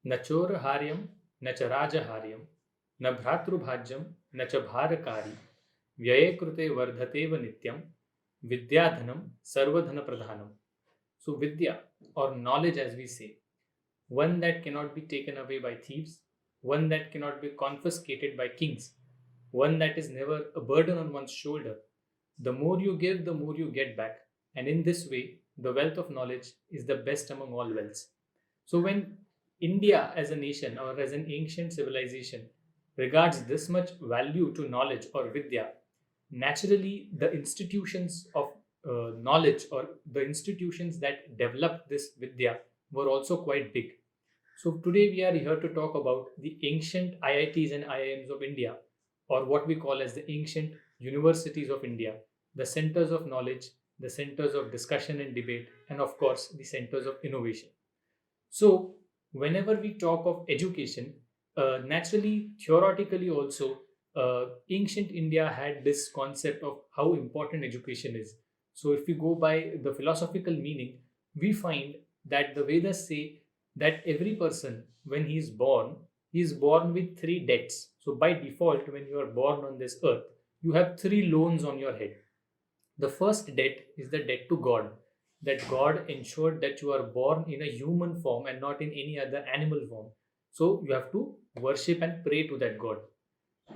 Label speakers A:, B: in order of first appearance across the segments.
A: न चोरहार्यं न च राजहार्यं न भ्रातृभाज्यं न च भारकारी व्यये कृते वर्धतेव नित्यं विद्याधनं सर्वधनप्रधानम्. So vidya or knowledge, as we say, one that cannot be taken away by thieves, one that cannot be confiscated by kings, one that is never a burden on one's shoulder. The more you give, the more you get back. And in this way, the wealth of knowledge is the best among all wealths. So, when India as a nation or as an ancient civilization regards this much value to knowledge or vidya, naturally the institutions of knowledge or the institutions that developed this vidya were also quite big. So today we are here to talk about the ancient IITs and IIMs of India, or what we call as the ancient universities of India, the centers of knowledge, the centers of discussion and debate, and of course the centers of innovation. So whenever we talk of education, naturally, theoretically also, ancient India had this concept of how important education is. So if we go by the philosophical meaning, we find that the Vedas say that every person, when he is born with three debts. So by default, when you are born on this earth, you have three loans on your head. The first debt is the debt to God, that God ensured that you are born in a human form and not in any other animal form. So you have to worship and pray to that God.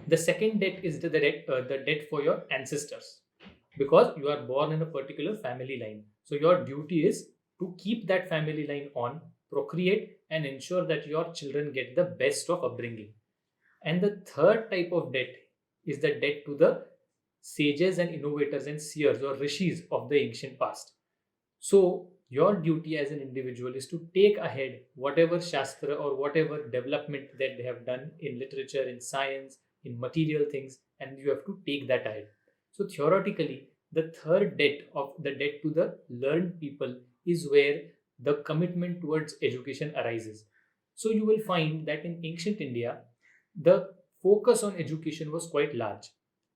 A: The second debt is the debt for your ancestors, because you are born in a particular family line. So your duty is to keep that family line on, procreate, and ensure that your children get the best of upbringing. And the third type of debt is the debt to the sages and innovators and seers or rishis of the ancient past. So, your duty as an individual is to take ahead whatever Shastra or whatever development that they have done in literature, in science, in material things, and you have to take that ahead. So, theoretically, the third debt of the debt to the learned people is where the commitment towards education arises. So, you will find that in ancient India, the focus on education was quite large.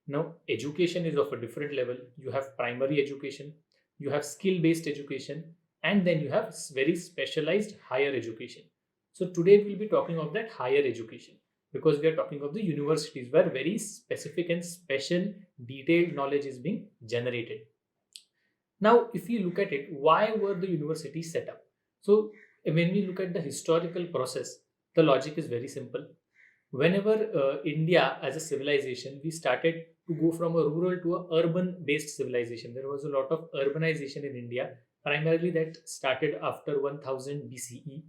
A: Now, education is of a different level. You have primary education, you have skill based education, and then you have very specialized higher education. So today we'll be talking of that higher education, because we are talking of the universities where very specific and special detailed knowledge is being generated. Now if you look at it, why were the universities set up? So when we look at the historical process, the logic is very simple. Whenever India as a civilization, we started to go from a rural to a urban based civilization. There was a lot of urbanization in India, primarily that started after 1000 BCE.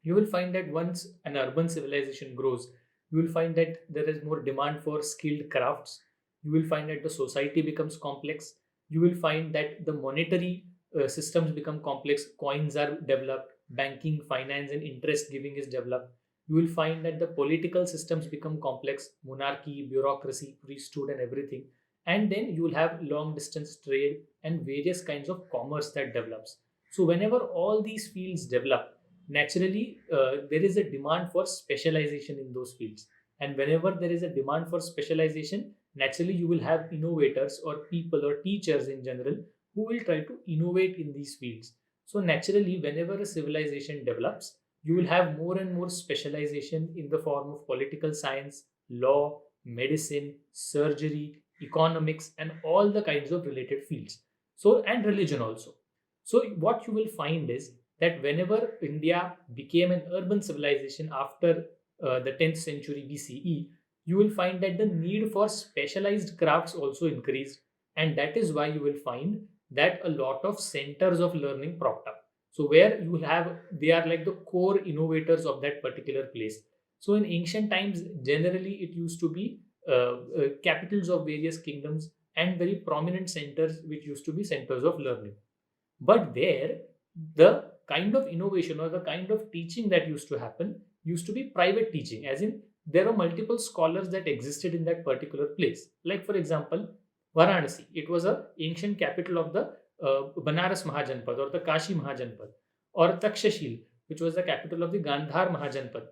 A: You will find that once an urban civilization grows, you will find that there is more demand for skilled crafts. You will find that the society becomes complex. You will find that the monetary systems become complex. Coins are developed, banking, finance, and interest giving is developed. You will find that the political systems become complex, monarchy, bureaucracy, priesthood, and everything. And then you will have long distance trade and various kinds of commerce that develops. So whenever all these fields develop, naturally there is a demand for specialization in those fields. And whenever there is a demand for specialization, naturally you will have innovators or people or teachers in general who will try to innovate in these fields. So naturally, whenever a civilization develops, you will have more and more specialization in the form of political science, law, medicine, surgery, economics, and all the kinds of related fields. So, and religion also. So, what you will find is that whenever India became an urban civilization after the 10th century BCE, you will find that the need for specialized crafts also increased, and that is why you will find that a lot of centers of learning propped up. So where you will have, they are like the core innovators of that particular place. So in ancient times, generally it used to be capitals of various kingdoms and very prominent centers which used to be centers of learning. But there, the kind of innovation or the kind of teaching that used to happen used to be private teaching, as in there are multiple scholars that existed in that particular place. Like for example, Varanasi, it was a ancient capital of the Banaras Mahajanpad or the Kashi Mahajanpad, or Takshashil, which was the capital of the Gandhar Mahajanpad.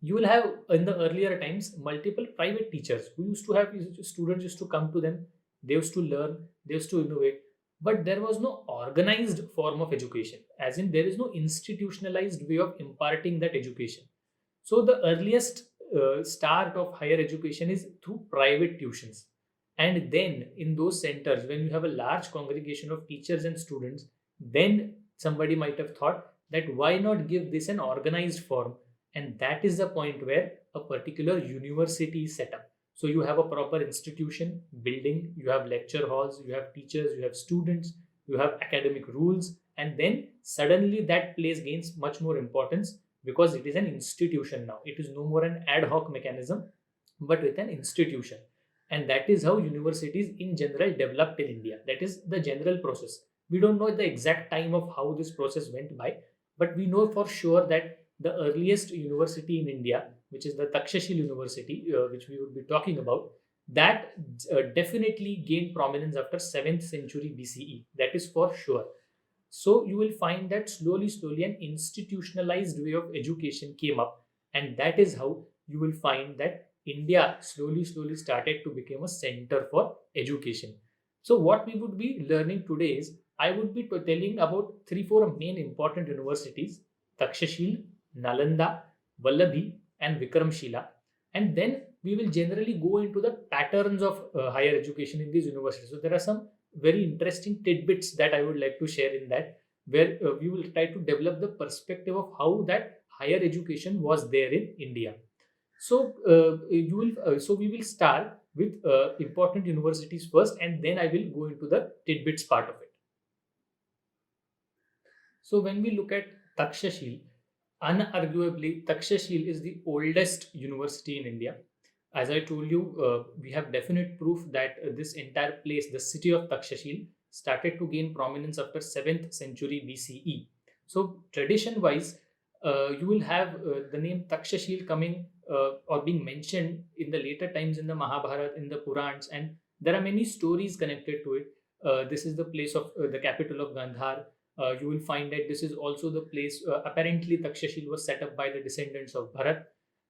A: You will have in the earlier times multiple private teachers who used to have students used to come to them. They used to learn, they used to innovate. but there was no organized form of education, as in there is no institutionalized way of imparting that education. So the earliest start of higher education is through private tuitions. And then in those centers, when you have a large congregation of teachers and students, then somebody might have thought that why not give this an organized form? And that is the point where a particular university is set up. So you have a proper institution, building, you have lecture halls, you have teachers, you have students, you have academic rules, and then suddenly that place gains much more importance because it is an institution now. It is no more an ad hoc mechanism, but with an institution. And that is how universities in general developed in India. That is the general process. We don't know the exact time of how this process went by, but we know for sure that the earliest university in India, which is the Takshashil University, which we would be talking about, that definitely gained prominence after 7th century BCE. That is for sure. So you will find that slowly, an institutionalized way of education came up, and that is how you will find that India slowly started to become a center for education. So what we would be learning today is I would be telling about three, four main important universities: Takshashil, Nalanda, Vallabhi, and Vikramshila. And then we will generally go into the patterns of higher education in these universities. So there are some very interesting tidbits that I would like to share in that, where we will try to develop the perspective of how that higher education was there in India. So we will start with important universities first, and then I will go into the tidbits part of it. So when we look at Takshashil, unarguably, Takshashil is the oldest university in India. As I told you, we have definite proof that this entire place, the city of Takshashil, started to gain prominence after 7th century BCE. So, tradition wise, you will have the name Takshashil coming or being mentioned in the later times in the Mahabharata, in the Purans, and there are many stories connected to it. This is the place of the capital of Gandhar. You will find that this is also the place. Apparently, Takshashil was set up by the descendants of Bharat,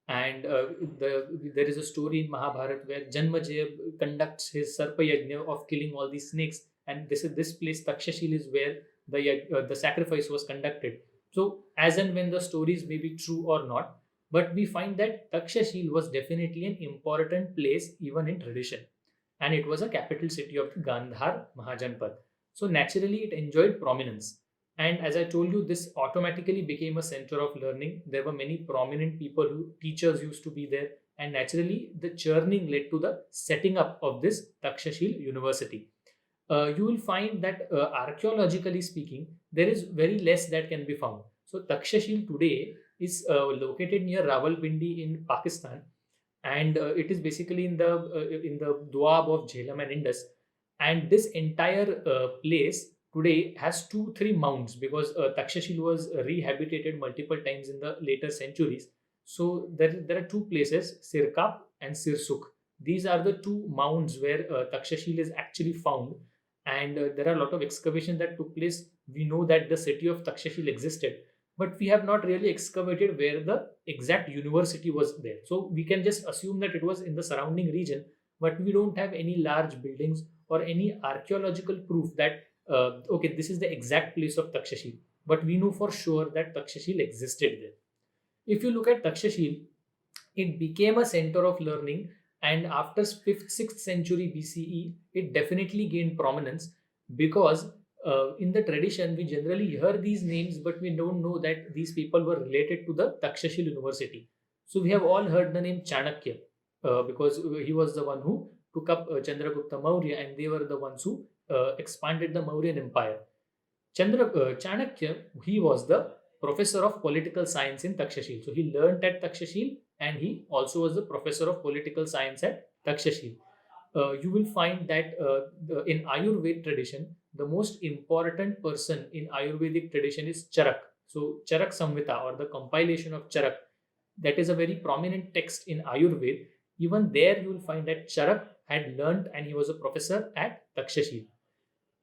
A: and there is a story in Mahabharata where Janmajaya conducts his Sarpa Yajna of killing all these snakes, and this place Takshashil is where the sacrifice was conducted. So, as and when the stories may be true or not, but we find that Takshashil was definitely an important place even in tradition, and it was a capital city of the Gandhar Mahajanpad. So naturally, it enjoyed prominence. And as I told you, this automatically became a center of learning. There were many prominent people who teachers used to be there, and naturally, the churning led to the setting up of this Takshashil University. You will find that archaeologically speaking, there is very less that can be found. So Takshashil today is located near Rawalpindi in Pakistan, and it is basically in the Doab of Jhelum and Indus. And this entire place today has two, three mounds because Takshashil was rehabilitated multiple times in the later centuries. So there are two places, Sirkap and Sirsuk. These are the two mounds where Takshashil is actually found, and there are a lot of excavations that took place. We know that the city of Takshashil existed, but we have not really excavated where the exact university was there. So we can just assume that it was in the surrounding region, but we don't have any large buildings or any archaeological proof that okay, this is the exact place of Takshashil. But we know for sure that Takshashil existed there. If you look at Takshashil, it became a center of learning, and after 5th, 6th century BCE, it definitely gained prominence because in the tradition we generally hear these names, but we don't know that these people were related to the Takshashil University. So we have all heard the name Chanakya because he was the one who took up Chandragupta Maurya, and they were the ones who expanded the Mauryan Empire. Chanakya, he was the professor of political science in Takshashil. So he learned at Takshashil, and he also was the professor of political science at Takshashil. You will find that in Ayurveda tradition, the most important person in Ayurvedic tradition is Charak. So Charak Samhita, or the compilation of Charak, that is a very prominent text in Ayurveda. Even there, you will find that Charak had learned, and he was a professor at Takshashil.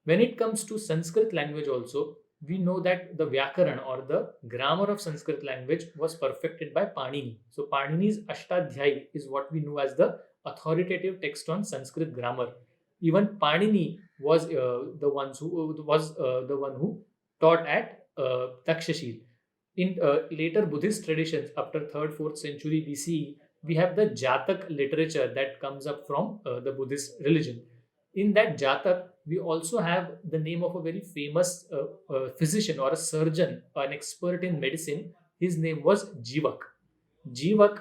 A: When it comes to Sanskrit language also, we know that the Vyakaran or the grammar of Sanskrit language was perfected by Panini. So Panini's Ashtadhyayi is what we know as the authoritative text on Sanskrit grammar. Even Panini was the one who taught at Takshashila. In later Buddhist traditions, after 3rd, 4th century BCE, we have the Jatak literature that comes up from the Buddhist religion. In that Jatak, we also have the name of a very famous physician or a surgeon, an expert in medicine. His name was Jivak. Jivak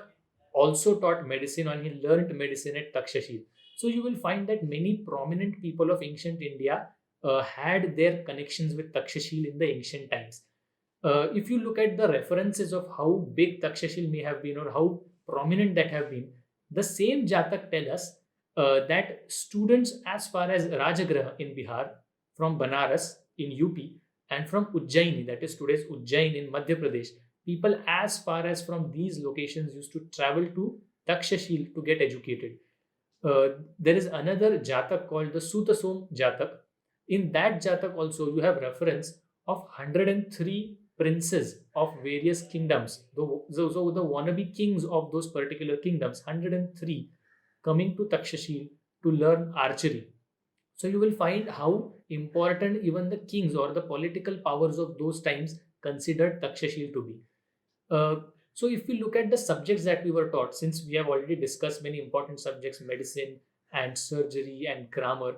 A: also taught medicine and he learned medicine at Takshashila. So you will find that many prominent people of ancient India had their connections with Takshashila in the ancient times. If you look at the references of how big Takshashila may have been or how prominent that have been, the same Jatak tell us that students as far as Rajagraha in Bihar, from Banaras in UP, and from Ujjaini, that is today's Ujjain in Madhya Pradesh, people as far as from these locations used to travel to Takshashila to get educated. There is another Jatak called the Sutasom Jatak. In that Jatak also you have reference of 103 princes of various kingdoms. So the wannabe kings of those particular kingdoms, 103, coming to Takshashila to learn archery. So you will find how important even the kings or the political powers of those times considered Takshashila to be. Uh, so if we look at the subjects that we were taught, since we have already discussed many important subjects, medicine and surgery and grammar,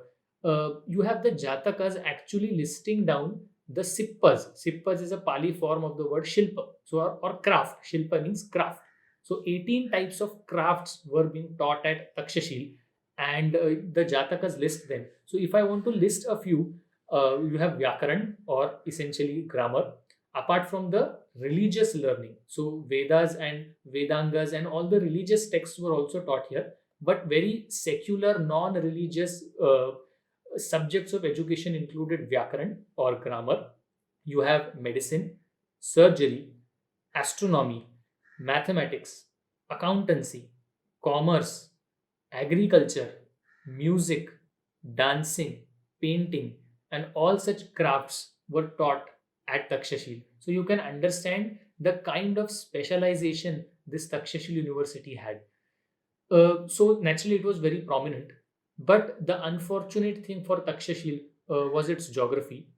A: you have the Jatakas actually listing down the Sippas. Sippas is a Pali form of the word Shilpa, so or craft. Shilpa means craft. So 18 types of crafts were being taught at Takshashila, and the Jatakas list them. So if I want to list a few, you have Vyakaran or essentially grammar. Apart from the religious learning, so Vedas and Vedangas and all the religious texts were also taught here, but very secular, non-religious subjects of education included Vyakaran or grammar. You have medicine, surgery, astronomy, mathematics, accountancy, commerce, agriculture, music, dancing, painting, and all such crafts were taught at Takshashila. So you can understand the kind of specialization this Takshashila University had. So naturally, it was very prominent. But the unfortunate thing for Takshashila was its geography.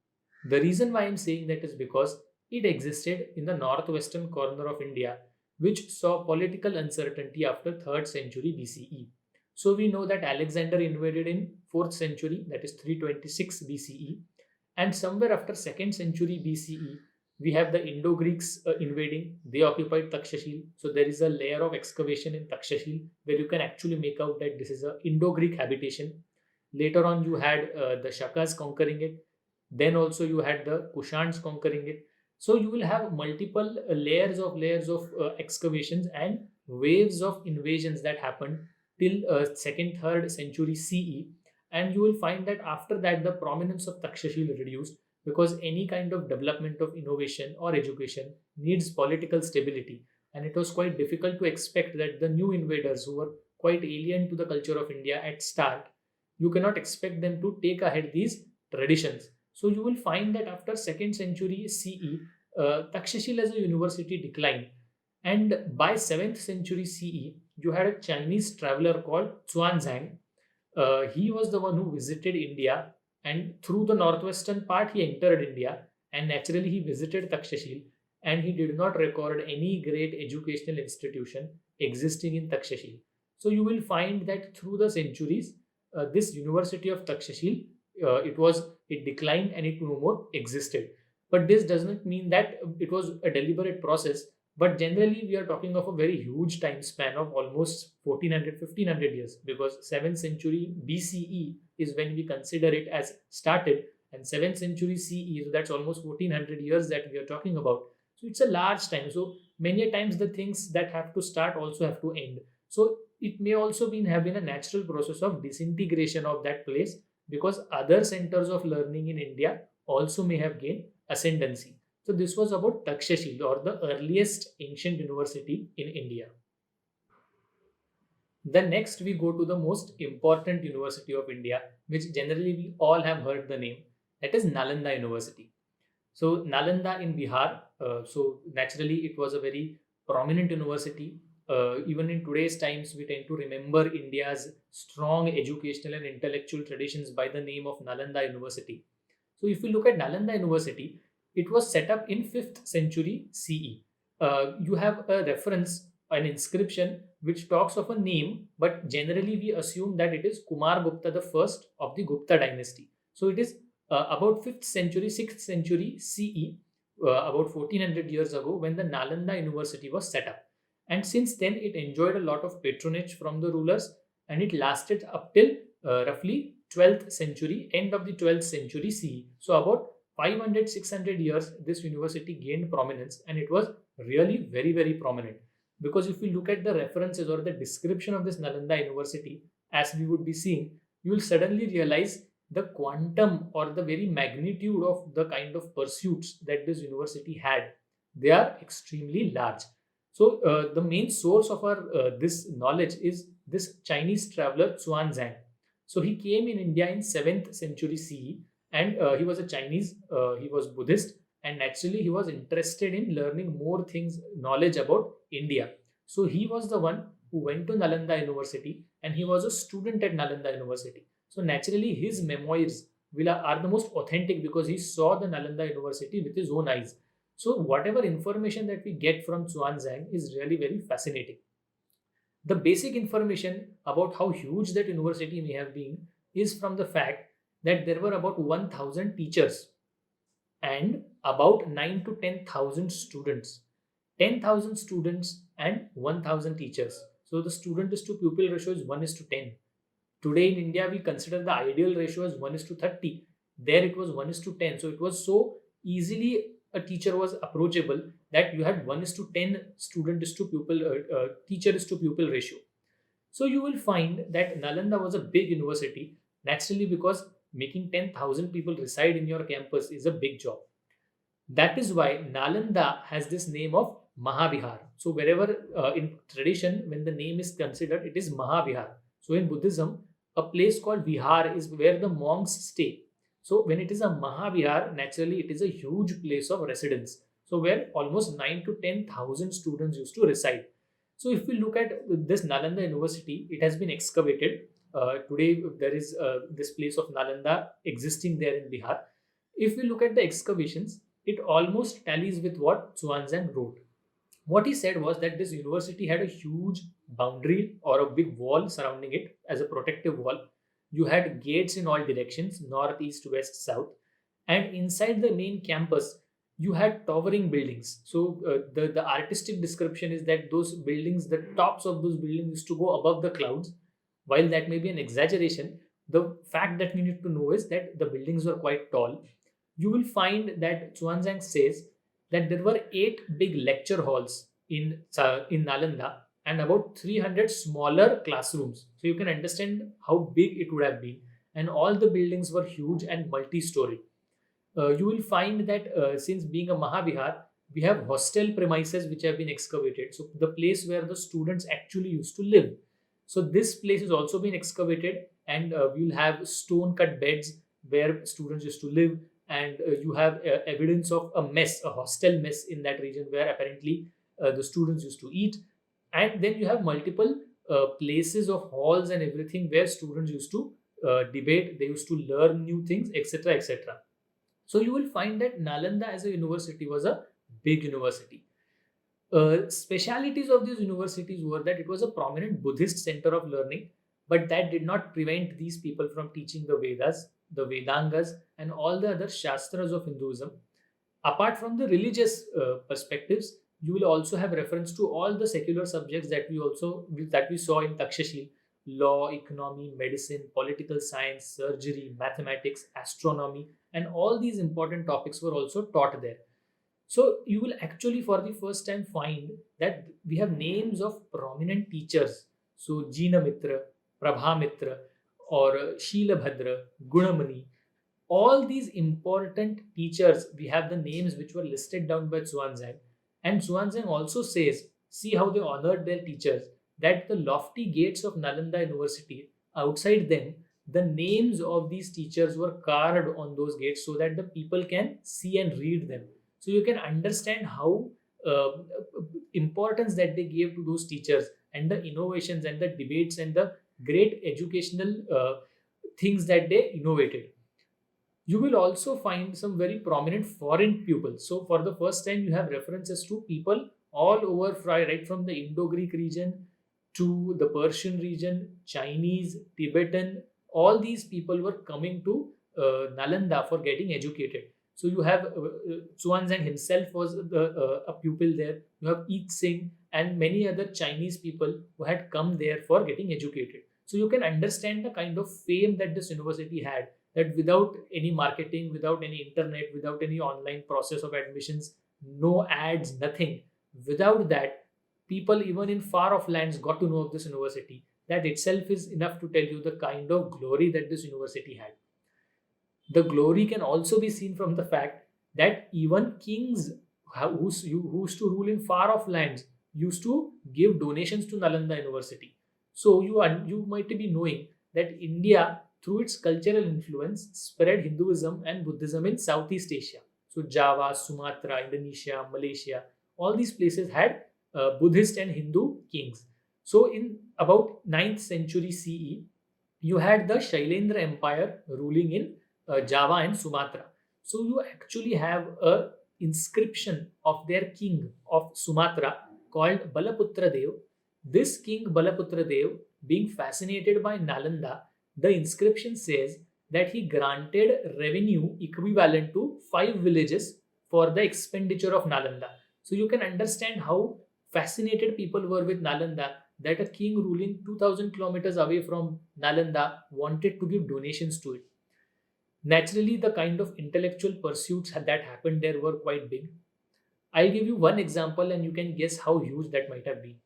A: The reason why I'm saying that is because it existed in the northwestern corner of India, which saw political uncertainty after 3rd century BCE. So we know that Alexander invaded in 4th century, that is 326 BCE, and somewhere after 2nd century BCE, we have the Indo-Greeks invading. They occupied Takshashila. So there is a layer of excavation in Takshashila where you can actually make out that this is a Indo-Greek habitation. Later on, you had the Shakas conquering it. Then also you had the Kushans conquering it. So you will have multiple layers of excavations and waves of invasions that happened till 2nd, 3rd century CE. And you will find that after that, the prominence of Takshashila reduced because any kind of development of innovation or education needs political stability. And it was quite difficult to expect that the new invaders who were quite alien to the culture of India at start, you cannot expect them to take ahead these traditions. So you will find that after 2nd century CE, Takshashila as a university declined. And by 7th century CE, you had a Chinese traveler called Xuanzang. He was the one who visited India, and through the northwestern part, he entered India, and naturally, he visited Takshashila, and he did not record any great educational institution existing in Takshashila. So, you will find that through the centuries, this University of Takshashila, it declined and it no more existed. But this does not mean that it was a deliberate process, but generally, we are talking of a very huge time span of almost 1400, 1500 years, because 7th century BCE is when we consider it as started, and 7th century CE, so that's almost 1400 years that we are talking about. So it's a large time. So many times the things that have to start also have to end. So it may also have been a natural process of disintegration of that place because other centers of learning in India also may have gained ascendancy. So this was about Takshashila, or the earliest ancient university in India. Then next we go to the most important university of India, which generally we all have heard the name. That is Nalanda University. So Nalanda in Bihar. So naturally it was a very prominent university. even in today's times, we tend to remember India's strong educational and intellectual traditions by the name of Nalanda University. So, if you look at Nalanda University, it was set up in 5th century CE. You have a reference, an inscription which talks of a name, but generally we assume that it is Kumar Gupta the first of the Gupta dynasty. So, it is about 5th century, 6th century CE, about 1400 years ago, when the Nalanda University was set up. And since then, it enjoyed a lot of patronage from the rulers, and it lasted up till roughly 12th century, end of the 12th century CE. So, about 500 600 years, this university gained prominence, and it was really very, very prominent. Because if you look at the references or the description of this Nalanda University, as we would be seeing, you will suddenly realize the quantum or the very magnitude of the kind of pursuits that this university had. They are extremely large. So the main source of our this knowledge is this Chinese traveler Xuanzang. So he came in India in 7th century CE, and he was a Chinese. He was Buddhist, and naturally he was interested in learning more things, knowledge about India. So he was the one who went to Nalanda University, and he was a student at Nalanda University. So naturally his memoirs are the most authentic because he saw the Nalanda University with his own eyes. So whatever information that we get from Zhuangzhang is really very fascinating. The basic information about how huge that university may have been is from the fact that there were about 1000 teachers and about 9 to 10,000 students. 10,000 students and 1000 teachers. So the student is to pupil ratio is 1 is to 10. Today in India, we consider the ideal ratio as 1 is to 30. There it was 1 is to 10. So it was so easily a teacher was approachable that you had 1 is to 10 student is to pupil, teacher is to pupil ratio. So you will find that Nalanda was a big university naturally because making 10,000 people reside in your campus is a big job. That is why Nalanda has this name of Mahavihar. So wherever in tradition, when the name is considered, it is Mahavihar. So in Buddhism, a place called Vihar is where the monks stay. So when it is a Mahavihar, naturally it is a huge place of residence. So where almost 9 to 10,000 students used to reside. So if we look at this Nalanda University, it has been excavated. Today there is this place of Nalanda existing there in Bihar. If we look at the excavations, it almost tallies with what Xuanzang wrote. What he said was that this university had a huge boundary or a big wall surrounding it as a protective wall. You had gates in all directions, north, east, west, south, and inside the main campus you had towering buildings. So the artistic description is that those buildings, the tops of those buildings used to go above the clouds. While that may be an exaggeration, the fact that we need to know is that the buildings were quite tall. You will find that Chuanzang says that there were 8 big lecture halls in Nalanda and about 300 smaller classrooms. So you can understand how big it would have been. And all the buildings were huge and multi-story. You will find that since being a Mahavihar, we have hostel premises which have been excavated. So the place where the students actually used to live. So this place has also been excavated, and we will have stone cut beds where students used to live, and you have evidence of a mess, a hostel mess in that region where apparently the students used to eat. And then you have multiple places of halls and everything where students used to debate, they used to learn new things, etc. etc. So you will find that Nalanda as a university was a big university. Specialities of these universities were that it was a prominent Buddhist center of learning, but that did not prevent these people from teaching the Vedas, the Vedangas, and all the other Shastras of Hinduism. Apart from the religious perspectives, you will also have reference to all the secular subjects that we saw in Takshashil: law, economy, medicine, political science, surgery, mathematics, astronomy, and all these important topics were also taught there. So you will actually for the first time find that we have names of prominent teachers. So Jina Mitra, Prabha Mitra, or Sheila Bhadra, Gunamani. All these important teachers, we have the names which were listed down by Zhuangzang. And Zhuangzang also says, see how they honored their teachers, that the lofty gates of Nalanda University, outside them, the names of these teachers were carved on those gates so that the people can see and read them. So you can understand how uh, importance that they gave to those teachers, and the innovations and the debates and the great educational things that they innovated. You will also find some very prominent foreign pupils. So, for the first time, you have references to people all over, right from the Indo Greek region to the Persian region, Chinese, Tibetan. All these people were coming to Nalanda for getting educated. So, you have Xuanzang himself was a pupil there. You have Yi Sing and many other Chinese people who had come there for getting educated. So, you can understand the kind of fame that this university had, that without any marketing, without any internet, without any online process of admissions, no ads, nothing. Without that, people even in far off lands got to know of this university. That itself is enough to tell you the kind of glory that this university had. The glory can also be seen from the fact that even kings who used to rule in far off lands used to give donations to Nalanda University. So you might be knowing that India, through its cultural influence, spread Hinduism and Buddhism in Southeast Asia. So Java, Sumatra, Indonesia, Malaysia, all these places had Buddhist and Hindu kings. So in about 9th century CE, you had the Shailendra Empire ruling in Java and Sumatra. So you actually have a inscription of their king of Sumatra called Balaputra Dev. This king Balaputra Dev, being fascinated by Nalanda, the inscription says that he granted revenue equivalent to 5 villages for the expenditure of Nalanda. So you can understand how fascinated people were with Nalanda, that a king ruling 2000 kilometers away from Nalanda wanted to give donations to it. Naturally, the kind of intellectual pursuits that happened there were quite big. I'll give you one example and you can guess how huge that might have been.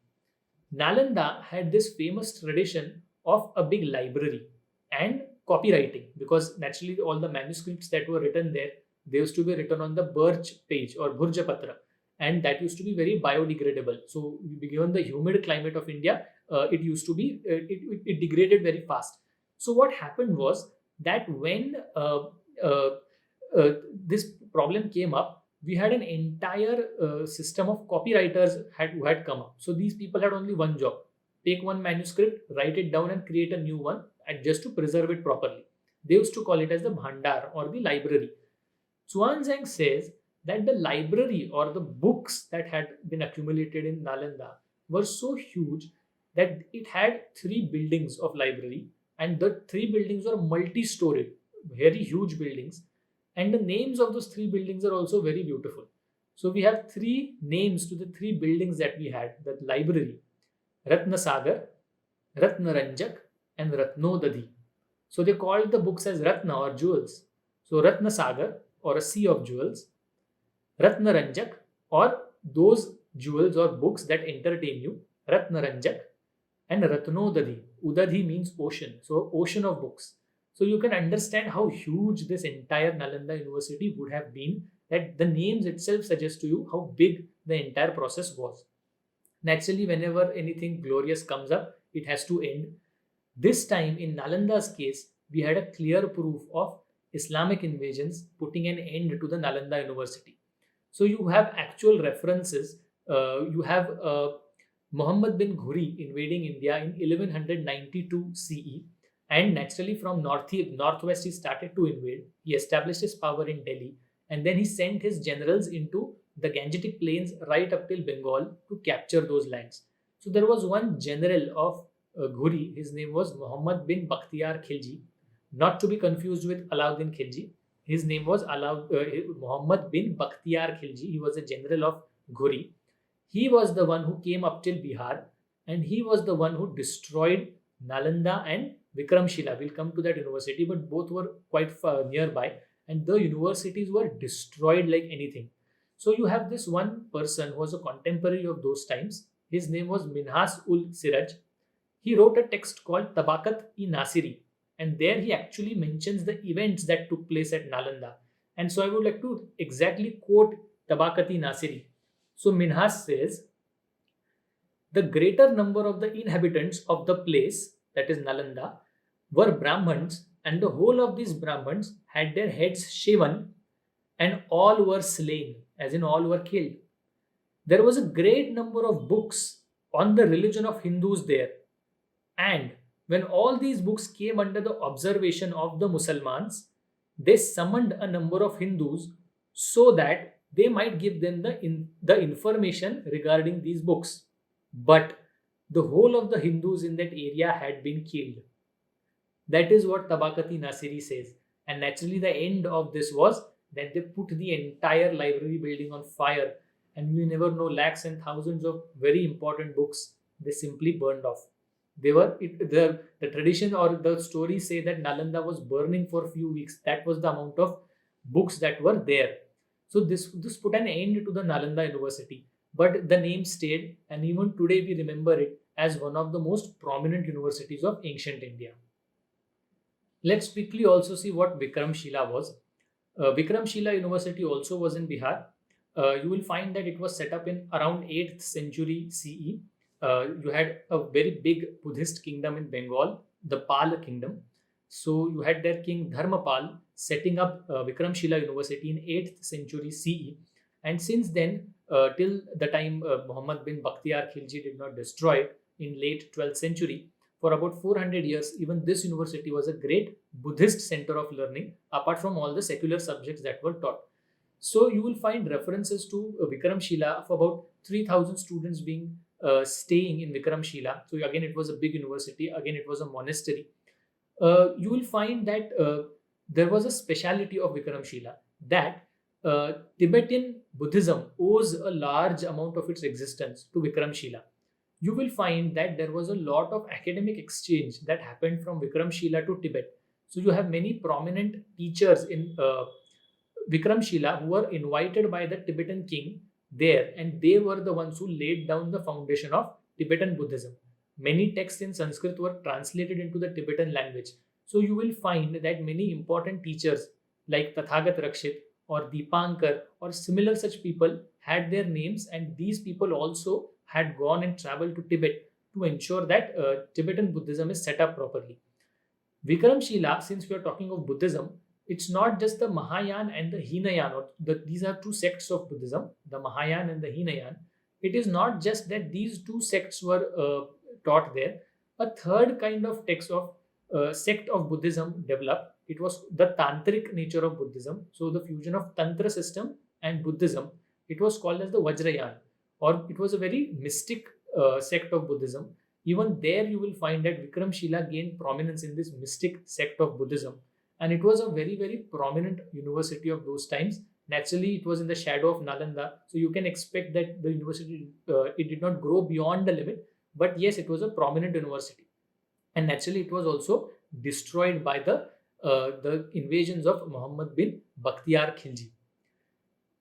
A: Nalanda had this famous tradition of a big library and copywriting, because naturally all the manuscripts that were written there, they used to be written on the birch page or Bhurjapatra, and that used to be very biodegradable. So given the humid climate of India, it used to be it degraded very fast. So what happened was that when this problem came up, we had an entire system of copywriters who had come up. So these people had only one job: take one manuscript, write it down, and create a new one, and just to preserve it properly. They used to call it as the bhandar or the library. Chuanzang says that the library or the books that had been accumulated in Nalanda were so huge that it had 3 buildings of library, and the 3 buildings were multi-storied, very huge buildings, and the names of those 3 buildings are also very beautiful. So we have 3 names to the 3 buildings that we had: the library, Ratnasagar, Ratnaranjak, and Ratnodadhi. So they called the books as Ratna or jewels. So Ratnasagar, or a sea of jewels; Ratnaranjak, or those jewels or books that entertain you, Ratnaranjak; and Ratnodadhi. Udadhi means ocean, so ocean of books. So you can understand how huge this entire Nalanda University would have been, that the names itself suggest to you how big the entire process was. Naturally, whenever anything glorious comes up, it has to end. This time, in Nalanda's case, we had a clear proof of Islamic invasions putting an end to the Nalanda University. So you have actual references. You have Muhammad bin Ghuri invading India in 1192 CE, and naturally from northwest he started to invade. He established his power in Delhi, and then he sent his generals into the Gangetic Plains right up till Bengal to capture those lands. So there was one general of Ghuri. His name was Muhammad bin Bakhtiyar Khilji, not to be confused with Alauddin Khilji. His name was Muhammad bin Bakhtiyar Khilji. He was a general of Ghuri. He was the one who came up till Bihar, and he was the one who destroyed Nalanda and Vikramshila. We'll come to that university, but both were quite far nearby, and the universities were destroyed like anything. So you have this one person who was a contemporary of those times. His name was Minhas ul Siraj. He wrote a text called Tabakat-i-Nasiri, and there he actually mentions the events that took place at Nalanda. And so I would like to exactly quote Tabakat-i-Nasiri. So Minhas says, the greater number of the inhabitants of the place, that is Nalanda, were Brahmins, and the whole of these Brahmins had their heads shaven, and all were slain, as in all were killed. There was a great number of books on the religion of Hindus there. And when all these books came under the observation of the Musalmans, they summoned a number of Hindus so that they might give them the information regarding these books. But the whole of the Hindus in that area had been killed. That is what Tabakati Nasiri says. And naturally, the end of this was that they put the entire library building on fire, and you never know, lakhs and thousands of very important books they simply burned off. The tradition or the stories say that Nalanda was burning for a few weeks. That was the amount of books that were there. So this put an end to the Nalanda University, but the name stayed, and even today we remember it as one of the most prominent universities of ancient India. Let's quickly also see what Vikramshila was. Vikramshila University also was in Bihar. You will find that it was set up in around 8th century CE. You had a very big Buddhist kingdom in Bengal, the Pal kingdom. So you had their king Dharmapal setting up Vikramshila University in 8th century CE. And since then, till the time Muhammad bin Bakhtiyar Khilji did not destroy it in late 12th century, for about 400 years, even this university was a great Buddhist center of learning, apart from all the secular subjects that were taught. So you will find references to Vikramshila of about 3,000 students being staying in Vikramshila. So again, it was a big university. Again, it was a monastery. You will find that there was a speciality of Vikramshila that Tibetan Buddhism owes a large amount of its existence to Vikramshila. You will find that there was a lot of academic exchange that happened from Vikramshila to Tibet. So you have many prominent teachers in Vikramshila who were invited by the Tibetan king there, and they were the ones who laid down the foundation of Tibetan Buddhism. Many texts in Sanskrit were translated into the Tibetan language. So you will find that many important teachers like Tathagat Rakshit or Deepankar or similar such people had their names, and these people also had gone and traveled to Tibet to ensure that Tibetan Buddhism is set up properly. Vikramshila, since we are talking of Buddhism, it's not just the Mahayana and the Hinayan, these are two sects of Buddhism, the Mahayana and the Hinayan. It is not just that these two sects were taught there. A third kind of text of sect of Buddhism developed. It was the tantric nature of Buddhism. So the fusion of Tantra system and Buddhism. It was called as the Vajrayana, or it was a very mystic sect of Buddhism. Even there you will find that Vikramshila gained prominence in this mystic sect of Buddhism. And it was a very, very prominent university of those times. Naturally, it was in the shadow of Nalanda. So you can expect that the university, it did not grow beyond the limit. But yes, it was a prominent university. And naturally, it was also destroyed by the invasions of Muhammad bin Bakhtiyar Khilji.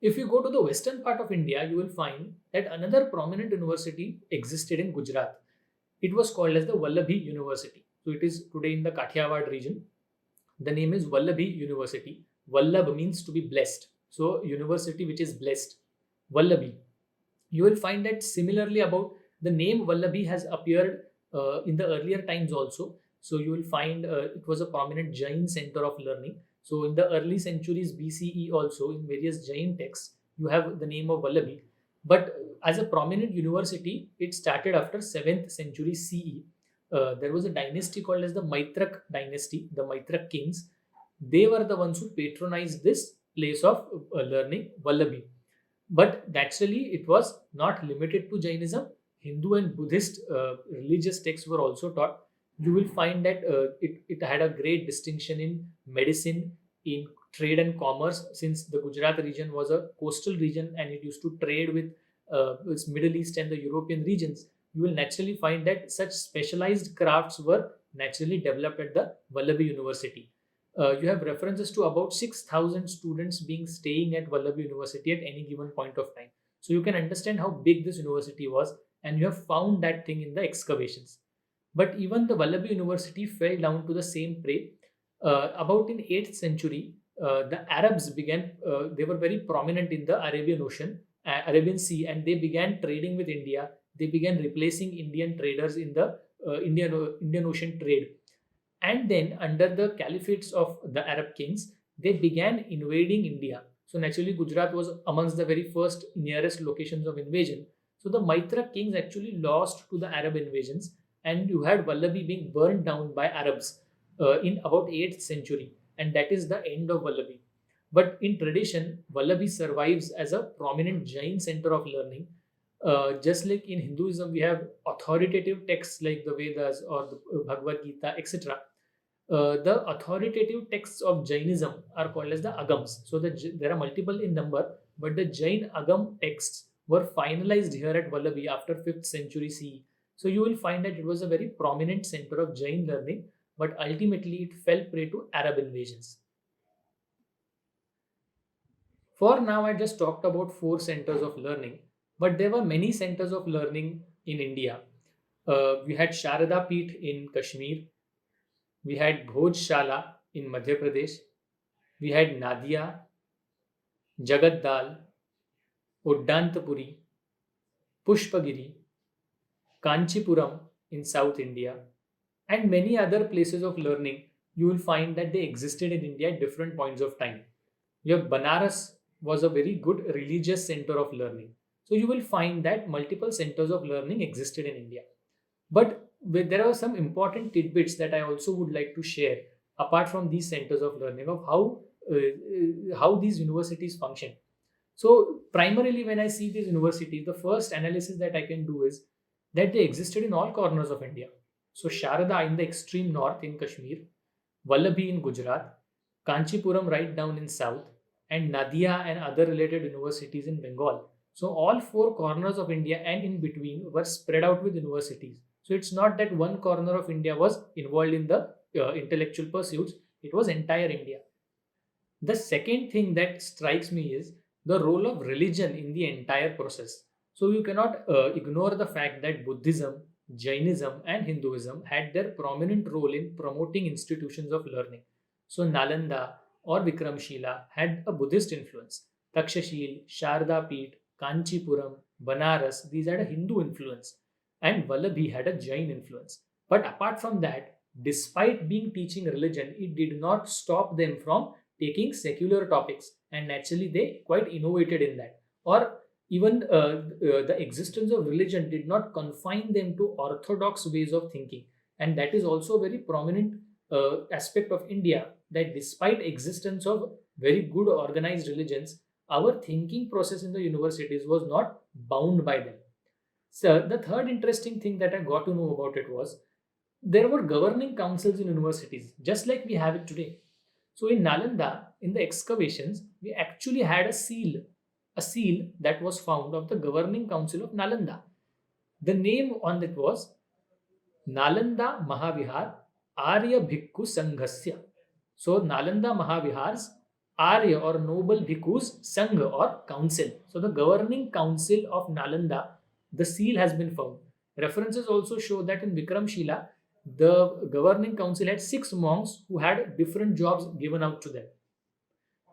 A: If you go to the western part of India, you will find that another prominent university existed in Gujarat. It was called as the Vallabhi University. So it is today in the Kathiawad region. The name is Vallabhi University. Vallabh means to be blessed. So university which is blessed. Vallabhi. You will find that similarly about the name Vallabhi has appeared in the earlier times also. So you will find it was a prominent Jain center of learning. So in the early centuries BCE also, in various Jain texts, you have the name of Vallabhi. But as a prominent university, it started after 7th century CE. There was a dynasty called as the Maitrak dynasty, the Maitrak kings. They were the ones who patronized this place of learning, Vallabhi. But naturally, it was not limited to Jainism. Hindu and Buddhist religious texts were also taught. You will find that it had a great distinction in medicine, in trade and commerce, since the Gujarat region was a coastal region and it used to trade with its Middle East and the European regions. You will naturally find that such specialized crafts were naturally developed at the Vallabhi University. You have references to about 6,000 students being staying at Vallabhi University at any given point of time. So you can understand how big this university was, and you have found that thing in the excavations. But even the Vallabhi University fell down to the same prey. About in 8th century, the Arabs began, they were very prominent in the Arabian Sea, and they began trading with India. They began replacing Indian traders in the Indian Ocean trade. And then under the caliphates of the Arab kings, they began invading India. So naturally, Gujarat was amongst the very first nearest locations of invasion. So the Maitra kings actually lost to the Arab invasions, and you had Vallabhi being burned down by Arabs in about 8th century, and that is the end of Vallabhi. But in tradition, Vallabhi survives as a prominent Jain center of learning. Just like in Hinduism, we have authoritative texts like the Vedas or the Bhagavad Gita, etc. The authoritative texts of Jainism are called as the Agams. So there are multiple in number, but the Jain Agam texts were finalized here at Vallabhi after 5th century CE. So you will find that it was a very prominent center of Jain learning, but ultimately it fell prey to Arab invasions. For now, I just talked about 4 centers of learning, but there were many centers of learning in India. We had Sharada Peeth in Kashmir, we had Bhojshala in Madhya Pradesh, we had Nadia, Jagaddal, Uddantapuri, Pushpagiri, Kanchipuram in South India, and many other places of learning. You will find that they existed in India at different points of time. Your Banaras was a very good religious center of learning. So you will find that multiple centers of learning existed in India. But there are some important tidbits that I also would like to share apart from these centers of learning of how these universities function. So primarily, when I see these universities, the first analysis that I can do is that they existed in all corners of India. So Sharada in the extreme north in Kashmir, Vallabhi in Gujarat, Kanchipuram right down in south, and Nadia and other related universities in Bengal. So all 4 corners of India and in between were spread out with universities. So it's not that one corner of India was involved in the intellectual pursuits, it was entire India. The second thing that strikes me is the role of religion in the entire process. So you cannot ignore the fact that Buddhism, Jainism, and Hinduism had their prominent role in promoting institutions of learning. So Nalanda or Vikramshila had a Buddhist influence. Takshashil, Sharda Peeth, Kanchipuram, Banaras, these had a Hindu influence. And Vallabhi had a Jain influence. But apart from that, despite being teaching religion, it did not stop them from taking secular topics, and naturally they quite innovated in that. Or even the existence of religion did not confine them to orthodox ways of thinking, and that is also a very prominent aspect of India, that despite existence of very good organized religions, our thinking process in the universities was not bound by them. So the third interesting thing that I got to know about it was there were governing councils in universities just like we have it today. So in Nalanda, in the excavations, we actually had a seal that was found of the governing council of Nalanda. The name on it was Nalanda Mahavihar Arya Bhikkhu Sanghasya. So Nalanda Mahavihar's Arya or noble bhikkhus Sangha or council. So the governing council of Nalanda, the seal has been found. References also show that in Vikramshila, the governing council had 6 monks who had different jobs given out to them.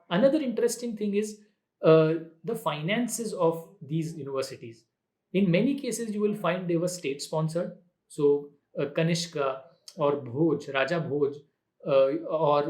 A: Another interesting thing is the finances of these universities. In many cases, you will find they were state sponsored. So Kanishka or Bhoj, Raja Bhoj, or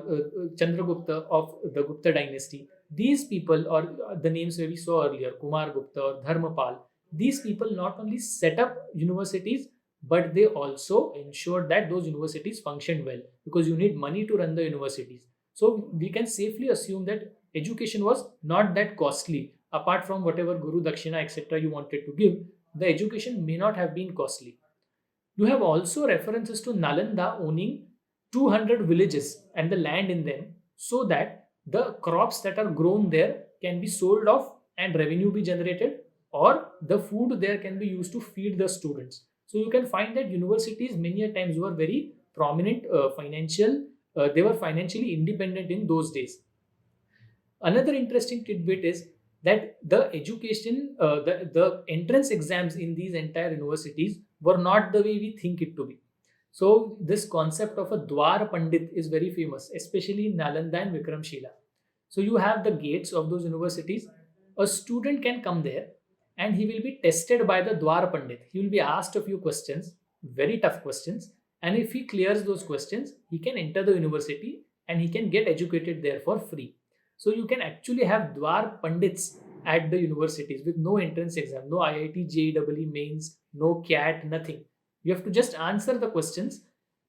A: Chandragupta of the Gupta dynasty, these people, or the names that we saw earlier, Kumar Gupta or Dharmapal, these people not only set up universities, but they also ensured that those universities functioned well, because you need money to run the universities. So we can safely assume that education was not that costly. Apart from whatever Guru Dakshina etc. you wanted to give, the education may not have been costly. You have also references to Nalanda owning 200 villages and the land in them, so that the crops that are grown there can be sold off and revenue be generated, or the food there can be used to feed the students. So you can find that universities many a times were very prominent they were financially independent in those days. Another interesting tidbit is that the education, the entrance exams in these entire universities were not the way we think it to be. So this concept of a Dwar Pandit is very famous, especially in Nalanda and Vikramshila. So you have the gates of those universities. A student can come there and he will be tested by the Dwar Pandit. He will be asked a few questions, very tough questions, and if he clears those questions, he can enter the university and he can get educated there for free. So you can actually have Dwar Pandits at the universities with no entrance exam, no IIT, JEE mains, no CAT, nothing. You have to just answer the questions.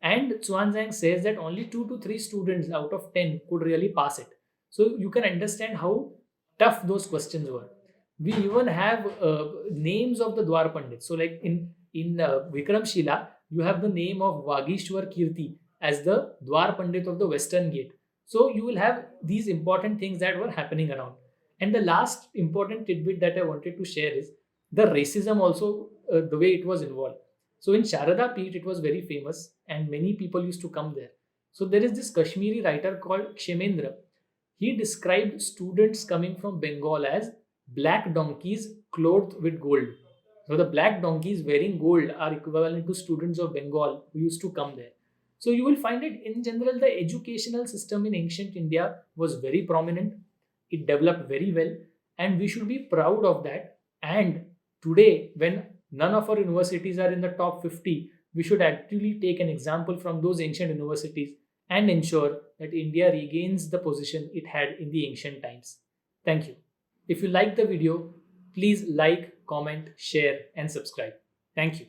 A: And Chuanzang says that only 2 to 3 students out of 10 could really pass it. So you can understand how tough those questions were. We even have names of the Dwar Pandits. So, like in Vikramshila, you have the name of Vagishwar Kirti as the Dwar Pandit of the Western Gate. So you will have these important things that were happening around. And the last important tidbit that I wanted to share is the racism also, the way it was involved. So in Sharada Peeth, it was very famous and many people used to come there. So there is this Kashmiri writer called Kshemendra. He described students coming from Bengal as black donkeys clothed with gold. So the black donkeys wearing gold are equivalent to students of Bengal who used to come there. So you will find it in general, the educational system in ancient India was very prominent. It developed very well, and we should be proud of that. And today, when none of our universities are in the top 50, we should actually take an example from those ancient universities and ensure that India regains the position it had in the ancient times. Thank you. If you like the video, please like, comment, share, and subscribe. Thank you.